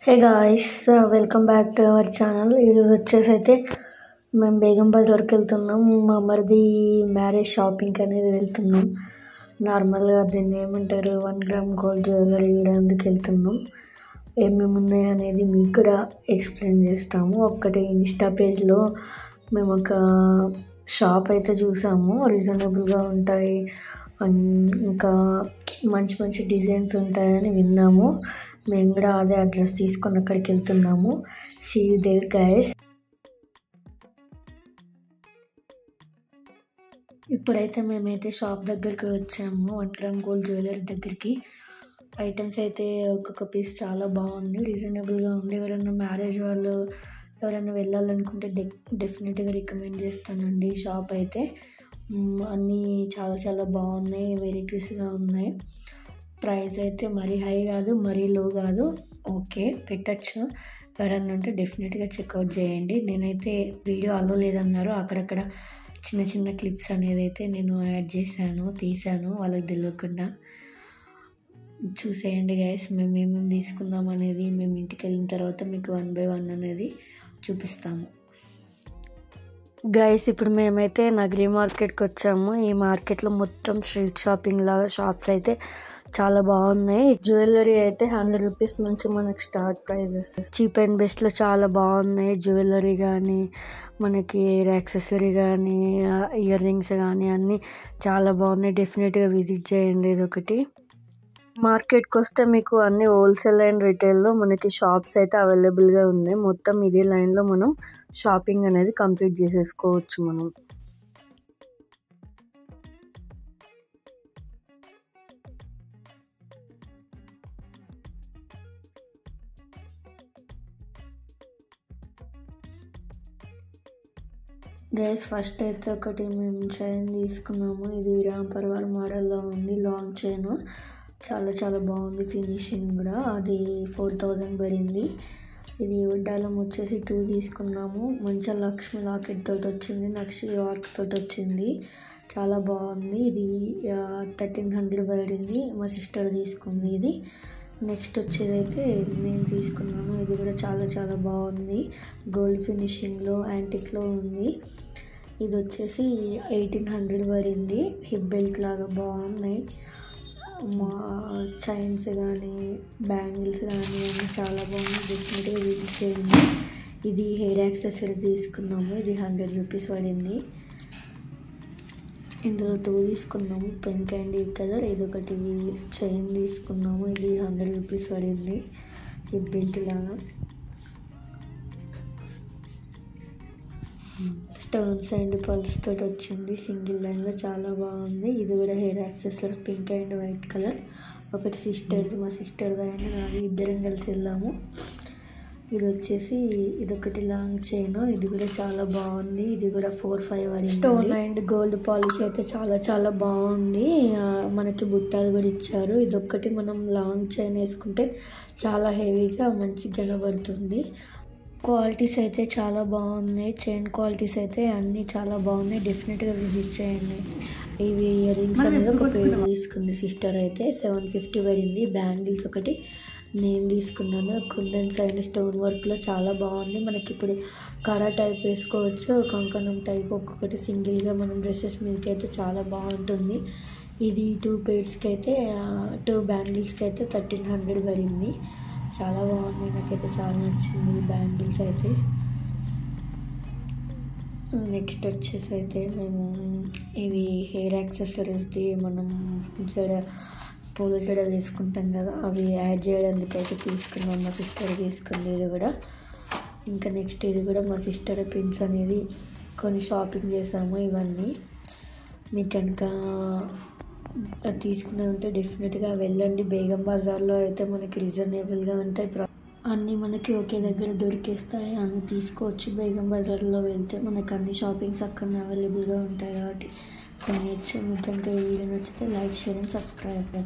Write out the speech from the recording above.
Hey guys, welcome back to our channel. ఈరోజు వచ్చేసి మేము బేగం బజార్కి వెళ్తున్నాం. మా మరిది మ్యారేజ్ షాపింగ్కి అనేది వెళ్తున్నాం. నార్మల్గా దీన్ని ఏమంటారు, 1 గ్రామ్ గోల్డ్ జ్యువెలరీ ఇవ్వడానికి వెళ్తున్నాం. ఏమేమి ఉన్నాయి అనేది మీకు కూడా ఎక్స్ప్లెయిన్ చేస్తాము. ఒక్కటి ఇన్స్టా పేజ్లో మేము ఒక షాప్ అయితే చూసాము. రీజనబుల్గా ఉంటాయి, ఇంకా మంచి మంచి డిజైన్స్ ఉంటాయని విన్నాము. మేము కూడా అదే అడ్రస్ తీసుకొని అక్కడికి వెళ్తున్నాము. See you there guys. ఇప్పుడైతే మేమైతే షాప్ దగ్గరికి వచ్చాము, 1 గ్రామ్ గోల్డ్ జ్యువెలరీ దగ్గరికి. ఐటమ్స్ అయితే ఒక్కొక్క పీస్ చాలా బాగుంది, రీజనబుల్గా ఉంది. ఎవరైనా మ్యారేజ్ వాళ్ళు ఎవరైనా వెళ్ళాలనుకుంటే డెఫినెట్గా రికమెండ్ చేస్తానండి. షాప్ అయితే అన్నీ చాలా చాలా బాగున్నాయి, వెరైటీస్గా ఉన్నాయి. ప్రైస్ అయితే మరీ హై కాదు, మరీ లో కాదు, ఓకే పెట్టచ్చు. ఎవరన్నా ఉంటే డెఫినెట్గా చెక్అవుట్ చేయండి. నేనైతే వీడియో అలో లేదన్నారు, అక్కడక్కడ చిన్న చిన్న క్లిప్స్ అనేది అయితే నేను యాడ్ చేశాను, తీసాను వాళ్ళకి తెలియకుండా. చూసేయండి గైస్, మేము ఏమేమి తీసుకుందాం అనేది మేము ఇంటికి వెళ్ళిన తర్వాత మీకు 1 by 1 అనేది చూపిస్తాము. గైస్, ఇప్పుడు మేమైతే నగరి మార్కెట్కి వచ్చాము. ఈ మార్కెట్లో మొత్తం స్ట్రీట్ షాపింగ్ లాగా షాప్స్ అయితే చాలా బాగున్నాయి. జ్యువెలరీ అయితే 100 రూపీస్ నుంచి మనకి స్టార్ట్ ప్రైజెస్. చీప్ అండ్ బెస్ట్లో చాలా బాగున్నాయి. జ్యువెలరీ కానీ, మనకి ఎయిర్ యాక్సెసరీ కానీ, ఇయర్ రింగ్స్ కానీ అన్నీ చాలా బాగున్నాయి. డెఫినెట్గా విజిట్ చేయండి. ఇదొకటి. మార్కెట్కి వస్తే మీకు అన్ని హోల్సేల్ అండ్ రిటైల్లో మనకి షాప్స్ అయితే అవైలబుల్గా ఉన్నాయి. మొత్తం ఇదే లైన్లో మనం షాపింగ్ అనేది కంప్లీట్ చేసేసుకోవచ్చు మనం. గైస్, ఫస్ట్ అయితే ఒకటి మేము చైన్ తీసుకున్నాము. ఇది రాంపర్వార్ మోడల్లో ఉంది, లాంగ్ చైన్. చాలా చాలా బాగుంది, ఫినిషింగ్ కూడా. అది 4000 పడింది. ఇది వడ్డాలం వచ్చేసి 2 తీసుకున్నాము. మంచిగా లక్ష్మి లాకెట్ తోటి వచ్చింది, నక్షి వర్క్ తోటి వచ్చింది, చాలా బాగుంది. ఇది 1300 పడింది. మా సిస్టర్ తీసుకుంది ఇది. నెక్స్ట్ వచ్చేదైతే నేను తీసుకున్నాను. ఇది కూడా చాలా చాలా బాగుంది, గోల్డ్ ఫినిషింగ్లో యాంటిక్లో ఉంది. ఇది వచ్చేసి 1800 పడింది. హిప్ బెల్ట్ లాగా బాగున్నాయి. మా చైన్స్ కానీ, బ్యాంగిల్స్ కానీ అన్నీ చాలా బాగుంది. డెఫినెట్గా విజిట్ చేయండి. ఇది హెయిర్ యాక్సెసరీ తీసుకున్నాము. ఇది 100 రూపీస్ పడింది. ఇందులో 2 తీసుకున్నాము, పింక్ అండ్ ఈ కలర్. ఇదొకటి చైన్ తీసుకున్నాము. ఇది 100 రూపీస్ పడింది, హిప్ బెల్ట్ లాగా. స్టోన్స్ అండ్ పల్స్ తోటి వచ్చింది, సింగిల్ లైన్లో చాలా బాగుంది. ఇది కూడా hair accessory, pink and white colour. ఒకటి సిస్టర్ది, మా సిస్టర్ది అయినా నాది, ఇద్దరం కలిసి వెళ్ళాము. ఇది వచ్చేసి ఇదొకటి లాంగ్ చైన్. ఇది కూడా చాలా బాగుంది. ఇది కూడా 4-5 పడింది. స్టోన్ అండ్ గోల్డ్ పాలిష్ అయితే చాలా చాలా బాగుంది. మనకి బుట్టాలు కూడా ఇచ్చారు. ఇదొక్కటి మనం లాంగ్ చైన్ వేసుకుంటే చాలా హెవీగా మంచిగా కనబడుతుంది. క్వాలిటీస్ అయితే చాలా బాగున్నాయి. చైన్ క్వాలిటీస్ అయితే అన్నీ చాలా బాగున్నాయి. డెఫినెట్గా విజిట్ చేయండి. ఇవి ఇయర్ రింగ్స్ అనేది ఒక పేరు తీసుకుంది సిస్టర్ అయితే, 750 పడింది. బ్యాంగిల్స్ ఒకటి నేను తీసుకున్నాను, కుందన్స్ అండ్ స్టోన్ వర్క్లో చాలా బాగుంది. మనకి ఇప్పుడు కరా టైప్ వేసుకోవచ్చు, కంకణం టైప్ ఒక్కొక్కటి సింగిల్గా మనం డ్రెస్సెస్ మీదకి అయితే చాలా బాగుంటుంది. ఇది 2 పేర్స్కి అయితే 2 బ్యాంగిల్స్కి అయితే 1300 పడింది. చాలా బాగుంది, నాకైతే చాలా నచ్చింది ఈ బ్యాంగిల్స్ అయితే. నెక్స్ట్ వచ్చేసి అయితే మేము ఇవి హెయిర్ యాక్సెసరీస్ది మనం పూల జడ వేసుకుంటాం కదా, అవి యాడ్ చేయడానికి అయితే తీసుకున్నాం. మా సిస్టర్ తీసుకుంది ఇది కూడా. ఇంకా నెక్స్ట్ ఇది కూడా మా సిస్టర్ పిన్స్ అనేది కొన్ని షాపింగ్ చేసాము. ఇవన్నీ మీకు కనుక తీసుకునే ఉంటే డెఫినెట్గా వెళ్ళండి. బేగం బజార్లో అయితే మనకి రీజనబుల్గా ఉంటాయి, అన్నీ మనకి ఒకే దగ్గర దొరికేస్తాయి, అన్నీ తీసుకోవచ్చు. బేగం బజార్లో వెళ్తే మనకు అన్ని షాపింగ్స్ అక్కడనే అవైలబుల్గా ఉంటాయి కాబట్టి కొనేయచ్చు. మీకు కనుక ఈ వీడియో నచ్చితే లైక్, షేర్ అండ్ సబ్స్క్రైబ్.